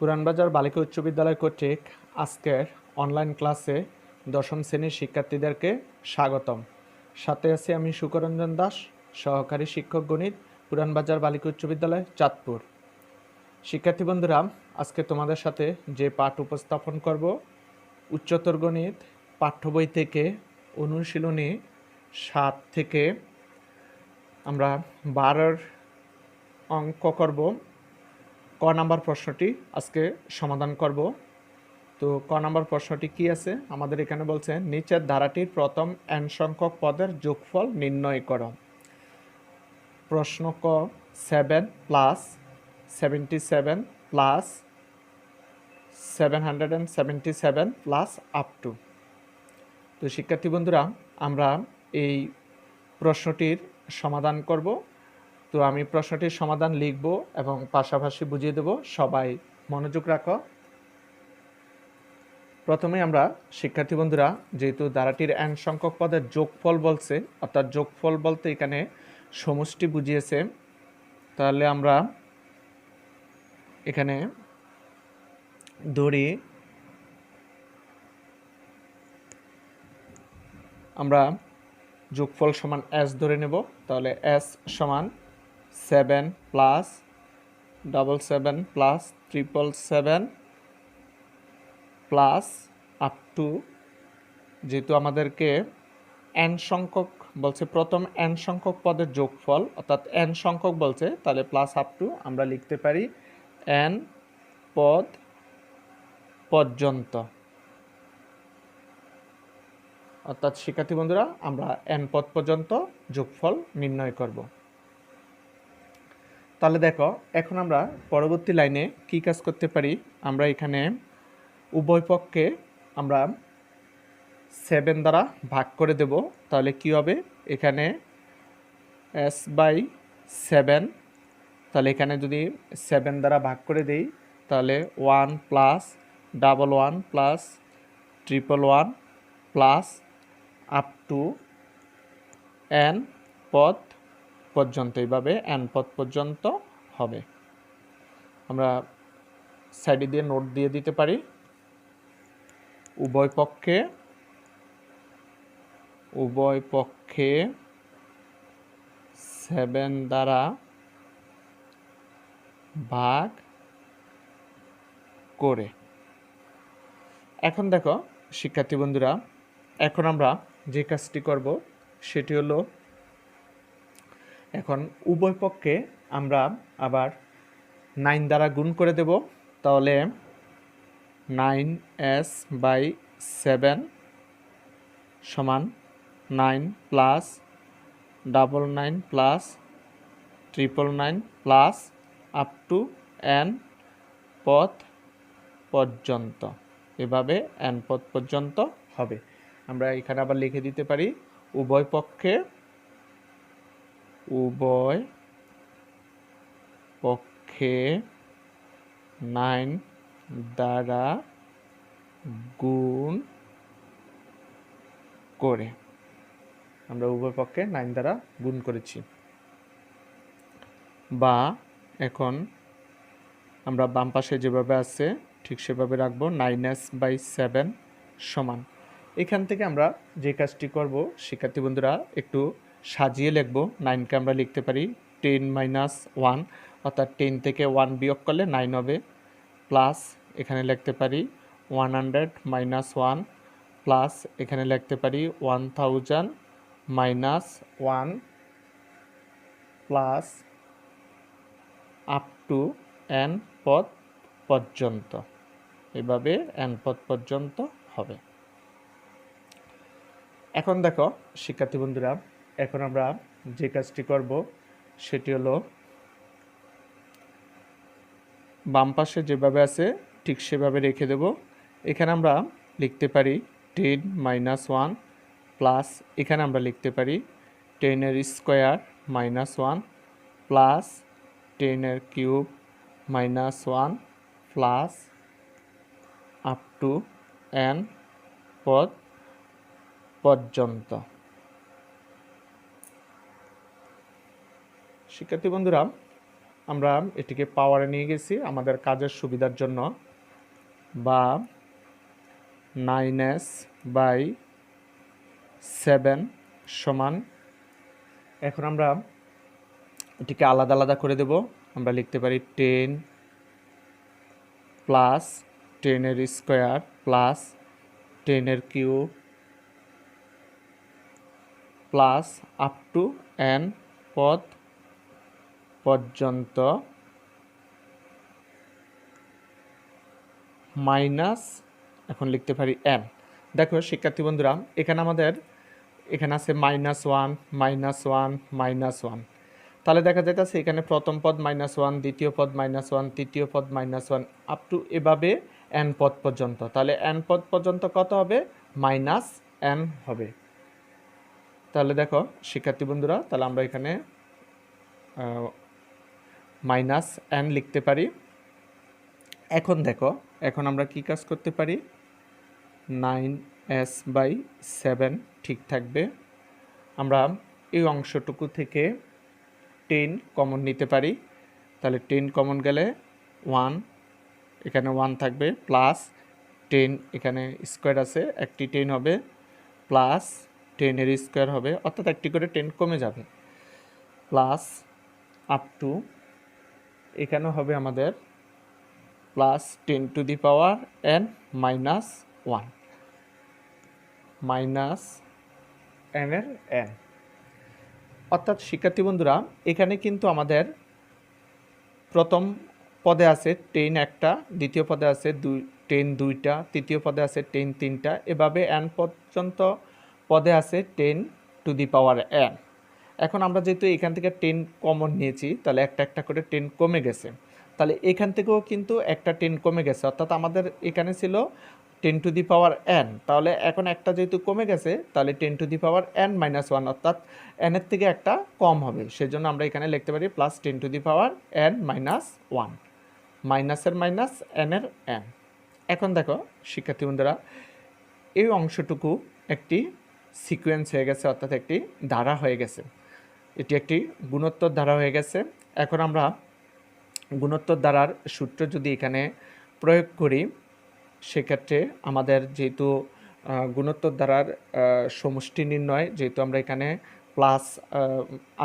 পুরানবাজার বালিকা উচ্চ বিদ্যালয় কর্তৃক আজকের অনলাইন ক্লাসে দশম শ্রেণীর শিক্ষার্থীদেরকে স্বাগতম। সাথে আছি আমি সুকরঞ্জন দাস, সহকারী শিক্ষক গণিত, পুরানবাজার বালিকা উচ্চ বিদ্যালয়, চাঁদপুর। শিক্ষার্থী বন্ধুরা, আজকে তোমাদের সাথে যে পাঠ উপস্থাপন করব, উচ্চতর গণিত পাঠ্য বই থেকে অনুশীলনী 7 থেকে আমরা 12 অঙ্ক করব। ক নাম্বার প্রশ্নটি আজকে সমাধান করব। তো ক নাম্বার প্রশ্নটি কি আছে আমাদের এখানে বলছে, নিচের ধারাটির প্রথম n সংখ্যক পদের যোগফল নির্ণয় করো। প্রশ্ন ক, 7 plus 77 plus 777 plus up to. তো শিক্ষার্থী বন্ধুরা, আমরা এই প্রশ্নটির সমাধান করব। তো আমি প্রশ্নটির সমাধান লিখব এবং পাশাপাশি বুঝিয়ে দেব, সবাই মনোযোগ রাখো। প্রথমে আমরা শিক্ষার্থী বন্ধুরা, যেহেতু ধারাটির n সংখ্যক পদের যোগফল বলছে, অর্থাৎ যোগফল বলতে এখানে সমষ্টি বুঝিয়েছে, তাহলে আমরা এখানে ধরি আমরা যোগফল সমান s ধরে নেব। তাহলে s সমান 7 plus 77 plus 777 plus up to, যেহেতু আমাদেরকে n সংখ্যক বলছে, প্রথম n সংখ্যক পদের যোগফল, অর্থাৎ n সংখ্যক বলছে, তাহলে প্লাস আপ টু আমরা লিখতে পারি n পদ পর্যন্ত। অর্থাৎ শিক্ষার্থী বন্ধুরা, আমরা n পদ পর্যন্ত যোগফল নির্ণয় করব। তাহলে দেখো, এখন আমরা পরবর্তী লাইনে কি কাজ করতে পারি, আমরা এখানে উভয় পক্ষে আমরা 7 দ্বারা ভাগ করে দেব। তাহলে কি হবে, এখানে s/7, তাহলে এখানে যদি 7 দ্বারা ভাগ করে দেই, তাহলে 1 plus 11 plus 111 plus up to n পদ পর্যন্ত, এইভাবে n পদ পর্যন্ত হবে। আমরা সাইডে দিয়ে নোট দিয়ে দিতে পারি, উভয় পক্ষে 7 দ্বারা ভাগ করে। এখন দেখো শিক্ষার্থী বন্ধুরা, এখন আমরা যে কাজটি করব সেটি হলো, এখন উভয় পক্ষে আমরা আবার 9 দ্বারা গুণ করে দেব। তাহলে 9s/7 সমান 9 plus 99 plus 999 plus up to n পদ পর্যন্ত, এভাবে n পদ পর্যন্ত হবে। আমরা এখানে আবার লিখে দিতে পারি, উভয় পক্ষে 9 দ্বারা গুণ করে। আমরা উভয় পক্ষে 9 দ্বারা গুণ করেছি। বা এখন আমরা বাম পাশে যেভাবে আছে ঠিক সেভাবে রাখবো, 9s/7 সমান, এখান থেকে আমরা যে কাজটি করব শিক্ষার্থী বন্ধুরা, একটু সাজিয়ে লিখব। 9কে আমরা লিখতে পারি 10 - 1, অর্থাৎ 10 থেকে 1 বিয়োগ করলে 9 হবে, প্লাস এখানে লিখতে পারি 100 - 1 প্লাস এখানে লিখতে পারি 1000 - 1 প্লাস আপ টু n পদ পর্যন্ত, এভাবে n পদ পর্যন্ত হবে। এখন দেখো শিক্ষার্থী বন্ধুরা, এখন আমরা যে কাজটি করব সেটি হলো, বাম পাশে যেভাবে আছে ঠিক সেভাবে রেখে দেব। এখানে আমরা লিখতে পারি 10 - 1 প্লাস এখানে আমরা লিখতে পারি 10 এর স্কোয়ার -1 প্লাস 10 এর cube -1 plus up to n পদ পর্যন্ত। শিক্ষার্থী বন্ধুরা, আমরা এটিকে পাওয়ারে নিয়ে গেছি আমাদের কাজের সুবিধার জন্য, বা 9s/7 সমান, এখন আমরা এটিকে আলাদা আলাদা করে দেব। আমরা লিখতে পারি 10 প্লাস 10 এর স্কোয়ার প্লাস 10 এর cube plus up to n পদ পর্যন্ত মাইনাস, এখন লিখতে পারি n। দেখো শিক্ষার্থী বন্ধুরা, এখানে আমাদের এখানে আছে -1 -1 -1, তাহলে দেখা যাইতেছে এখানে প্রথম পদ -1, দ্বিতীয় পদ -1, তৃতীয় পদ -1 আপ টু এভাবে n পদ পর্যন্ত। তাহলে n পদ পর্যন্ত কত হবে? -n হবে। তাহলে দেখো শিক্ষার্থী বন্ধুরা, তাহলে আমরা এখানে -n লিখতে পারি। এখন দেখো, এখন আমরা কি কাজ করতে পারি? 9s/7 ঠিক থাকবে। আমরা এই অংশটুকু থেকে 10 কমন নিতে পারি। তাহলে 10 কমন গেলে 1, এখানে 1 থাকবে, প্লাস 10 এখানে স্কোয়ার আছে, একটি 10 হবে, প্লাস 10 এর স্কোয়ার হবে, অর্থাৎ একটি করে 10 কমে যাবে, প্লাস আপ টু এখানে হবে আমাদের plus 10 to the power n -1 minus n এর n। অর্থাৎ শিক্ষার্থী বন্ধুরা, এখানে কিন্তু আমাদের প্রথম পদে আছে 10 একটা, দ্বিতীয় পদে আছে 10 দুইটা, তৃতীয় পদে আছে 10 তিনটা, এভাবে n পর্যন্ত পদে আছে 10 টু দি পাওয়ার n। এখন আমরা যেহেতু এখান থেকে 10 কমন নিয়েছি, তাহলে একটা একটা করে 10 কমে গেছে, তাহলে এখান থেকেও কিন্তু একটা 10 কমে গেছে, অর্থাৎ আমাদের এখানে ছিল 10 টু দি পাওয়ার n, তাহলে এখন একটা যেহেতু কমে গেছে, তাহলে 10 টু দি পাওয়ার n -1, অর্থাৎ n এর থেকে একটা কম হবে, সেজন্য আমরা এখানে লিখতে পারি plus 10 to the power n -1, মাইনাসের মাইনাস n এর n। এখন দেখো শিক্ষার্থী বন্ধুরা, এই অংশটুকু একটি সিকোয়েন্স হয়ে গেছে, অর্থাৎ একটি ধারা হয়ে গেছে, এটি একটি গুণোত্তর ধারা হয়ে গেছে। এখন আমরা গুণোত্তর ধারার সূত্র যদি এখানে প্রয়োগ করি, সেক্ষেত্রে আমাদের যেহেতু গুণোত্তর ধারার সমষ্টি নির্ণয়, যেহেতু আমরা এখানে প্লাস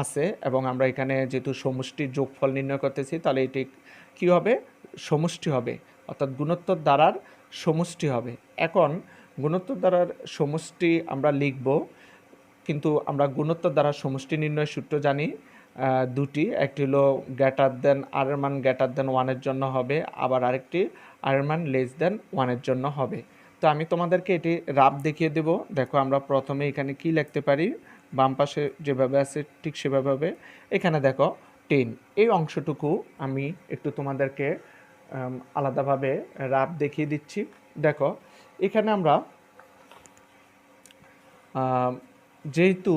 আছে এবং আমরা এখানে যেহেতু সমষ্টির যোগফল নির্ণয় করতেছি, তাহলে এটি কী হবে? সমষ্টি হবে, অর্থাৎ গুণোত্তর ধারার সমষ্টি হবে। এখন গুণোত্তর ধারার সমষ্টি আমরা লিখব, কিন্তু আমরা গুণোত্তর ধারার সমষ্টি নির্ণয় সূত্র জানি দুটি, একটি হলো গ্রেটার দেন আর এর মান গ্রেটার দেন 1 জন্য হবে, আবার আরেকটি আর এর মান লেস দেন 1 জন্য হবে। তো আমি তোমাদেরকে এটি রাফ দেখিয়ে দেব। দেখো আমরা প্রথমে এখানে কি লিখতে পারি, বাম পাশে যেভাবে আছে ঠিক সেভাবে হবে। এখানে দেখো 10, এই অংশটুকু আমি একটু তোমাদেরকে আলাদাভাবে রাফ দেখিয়ে দিচ্ছি। দেখো এখানে আমরা যেহেতু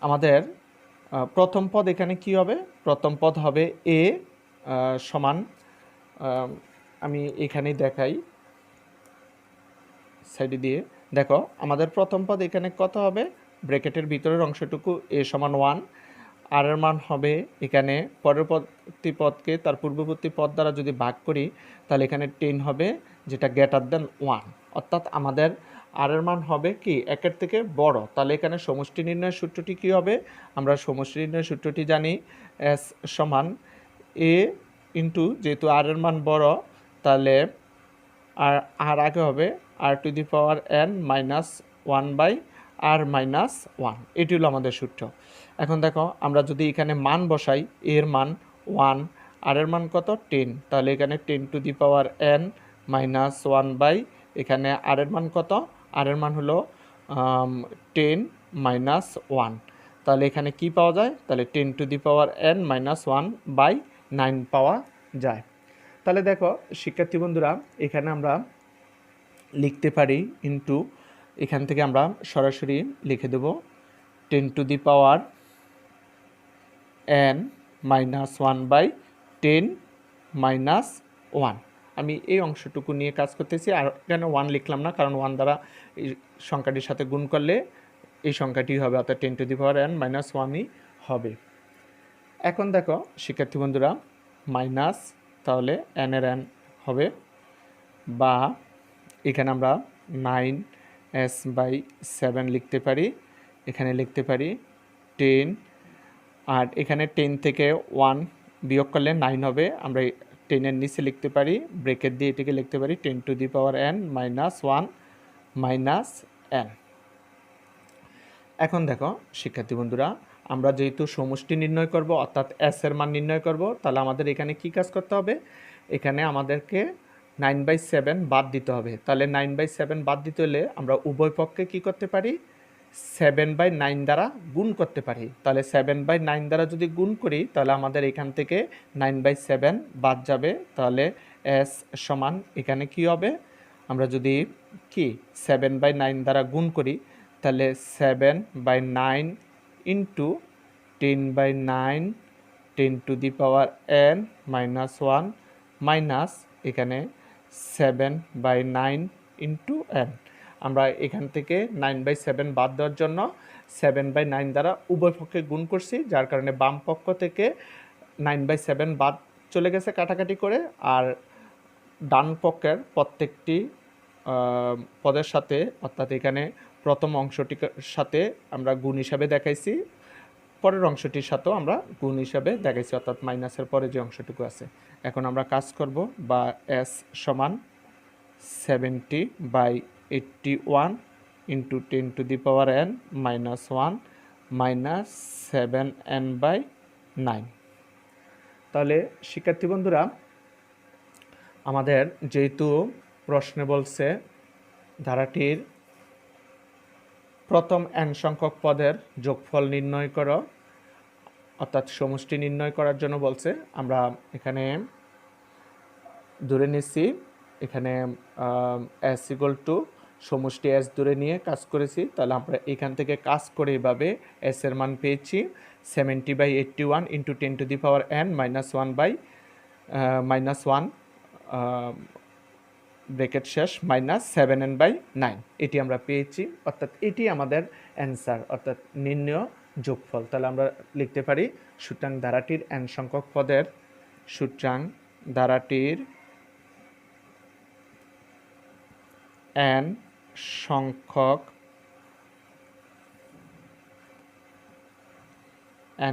আমাদের প্রথম পদ এখানে কি হবে? প্রথম পদ হবে a সমান, আমি এখানেই দেখাই সাইডে দিয়ে। দেখো আমাদের প্রথম পদ এখানে কত হবে? ব্র্যাকেটের ভিতরের অংশটুকু a সমান 1, আর এর মান হবে এখানে পরবর্তী পদকে তার পূর্ববর্তী পদ দ্বারা যদি ভাগ করি, তাহলে এখানে 10 হবে, যেটা গ্রেটার দেন 1, অর্থাৎ আমাদের আর এর মান হবে কি 1 থেকে বড়। তাহলে এখানে সমষ্টি নির্ণয়ের সূত্রটি কি হবে? আমরা সমষ্টি নির্ণয়ের সূত্রটি জানি, s সমান a ইন্টু, যেহেতু আর এর মান বড়, তাহলে আর আগে হবে r to the power n -1/r -1, এটি হলো আমাদের সূত্র। এখন দেখো আমরা যদি এখানে মান বসাই, এর মান 1, আর এর মান কত? 10, তাহলে এখানে 10 টু দি পাওয়ার n -1/, এখানে আর এর মান কত? আর এর মান হলো 10 -1, তাহলে এখানে কি পাওয়া যায়? তাহলে 10 টু দি পাওয়ার n -1/9 পাওয়া যায়। তাহলে দেখো শিক্ষার্থী বন্ধুরা, এখানে আমরা লিখতে পারি ইন্টু, এখান থেকে আমরা সরাসরি লিখে দেব 10 টু দি পাওয়ার n -1/10 -1। আমি এই অংশটুকু নিয়ে কাজ করতেছি, আর এখানে 1 লিখলাম না, কারণ 1 দ্বারা এই সংখ্যাটির সাথে গুণ করলে এই সংখ্যাটি হবে, অর্থাৎ 10 টু দি পাওয়ার n -1ই হবে। এখন দেখো শিক্ষার্থী বন্ধুরা, মাইনাস তাহলে n এর n হবে, বা এখানে আমরা 9s/7 লিখতে পারি, এখানে লিখতে পারি 10, আর এখানে 10 থেকে 1 বিয়োগ করলে 9 হবে, আমরা 10 এর নিচে লিখতে পারি, ব্রেকেট দিয়ে এটাকে লিখতে পারি 10⁻n - 1 - n। এখন দেখো শিক্ষার্থী বন্ধুরা, আমরা যেহেতু সমষ্টি নির্ণয় করব অর্থাৎ s এর মান নির্ণয় করব, তাহলে আমাদের এখানে কি কাজ করতে হবে, এখানে আমাদেরকে 9/7 বাদ দিতে হবে। তাহলে 9/7 বাদ দিতে হলে আমরা উভয় পক্ষে কি করতে পারি, 7/9 দ্বারা গুণ করতে পারি। তাহলে 7/9 দ্বারা যদি গুণ করি তাহলে আমাদের এখান থেকে 9/7 বাদ যাবে। তাহলে s সমান এখানে কি হবে, আমরা যদি কি 7/9 দ্বারা গুণ করি তাহলে 7/9 ইন্টু 10/9 10⁻n - 1 মাইনাস এখানে 7/9 ইন্টু n। আমরা এখান থেকে 9/7 বাদ দেওয়ার জন্য 7/9 দ্বারা উভয় পক্ষে গুণ করছি, যার কারণে বাম পক্ষ থেকে 9/7 বাদ চলে গেছে কাটাকাটি করে, আর ডান পক্ষের প্রত্যেকটি পদের সাথে অর্থাৎ এখানে প্রথম অংশটির সাথে আমরা গুণ হিসাবে দেখাইছি, পরের অংশটির সাথেও আমরা গুণ হিসাবে দেখাইছি, অর্থাৎ মাইনাসের পরে যে অংশটুকু আছে। এখন আমরা কাজ করব, বা s সমান 70/81 ইন্টু 10⁻n - 1 মাইনাস 7n/9। তাহলে শিক্ষার্থী বন্ধুরা, আমাদের যেহেতু প্রশ্নে বলছে ধারাটির প্রথম n সংখ্যক পদের যোগফল নির্ণয় করো, অর্থাৎ সমষ্টি নির্ণয় করার জন্য বলছে, আমরা এখানে ধরে নিচ্ছি এখানে s = সমষ্টি s ধরে নিয়ে কাজ করেছি। তাহলে আমরা এখান থেকে কাজ করে এভাবে s এর মান পেয়েছি 70/81 ইন্টু 10⁻n - 1 ব্রেকেট শেষ মাইনাস 7n/9, এটি আমরা পেয়েছি, অর্থাৎ এটি আমাদের অ্যান্সার, অর্থাৎ নির্ণয় যোগফল। তাহলে আমরা লিখতে পারি সুতরাং ধারাটির n সংখ্যক পদের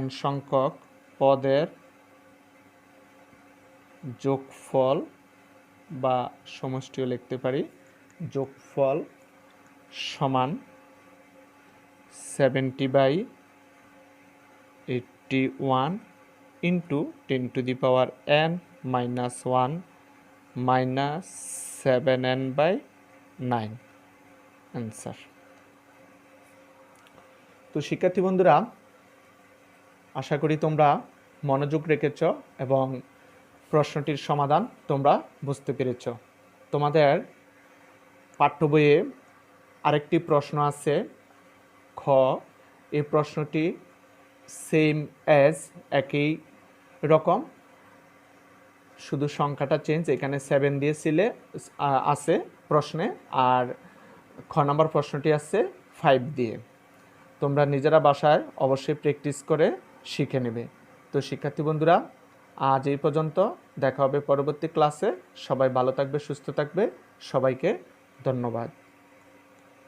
n সংখ্যক পদের যোগফল বা সমষ্টিও লিখতে পারি, যোগফল সমান 70/81 into 10⁻n - 1 minus 7n/9 answer. তো শিক্ষার্থী বন্ধুরা, আশা করি তোমরা মনোযোগ রেখেছ এবং প্রশ্নটির সমাধান তোমরা বুঝতে পেরেছ। তোমাদের পাঠ্য বইয়ে আরেকটি প্রশ্ন আছে খ, এই প্রশ্নটি সেম অ্যাজ, একই রকম, শুধু সংখ্যাটা চেঞ্জ, এখানে 7 দিয়েছিলে আছে প্রশ্নে, আর খ নম্বর প্রশ্নটি আছে 5 দিয়ে। তোমরা নিজেরা বাসায় অবশ্যই প্র্যাকটিস করে শিখে নেবে। তো শিক্ষার্থী বন্ধুরা, আজ এই পর্যন্ত, দেখা হবে পরবর্তী ক্লাসে। সবাই ভালো থাকবে, সুস্থ থাকবে, সবাইকে ধন্যবাদ।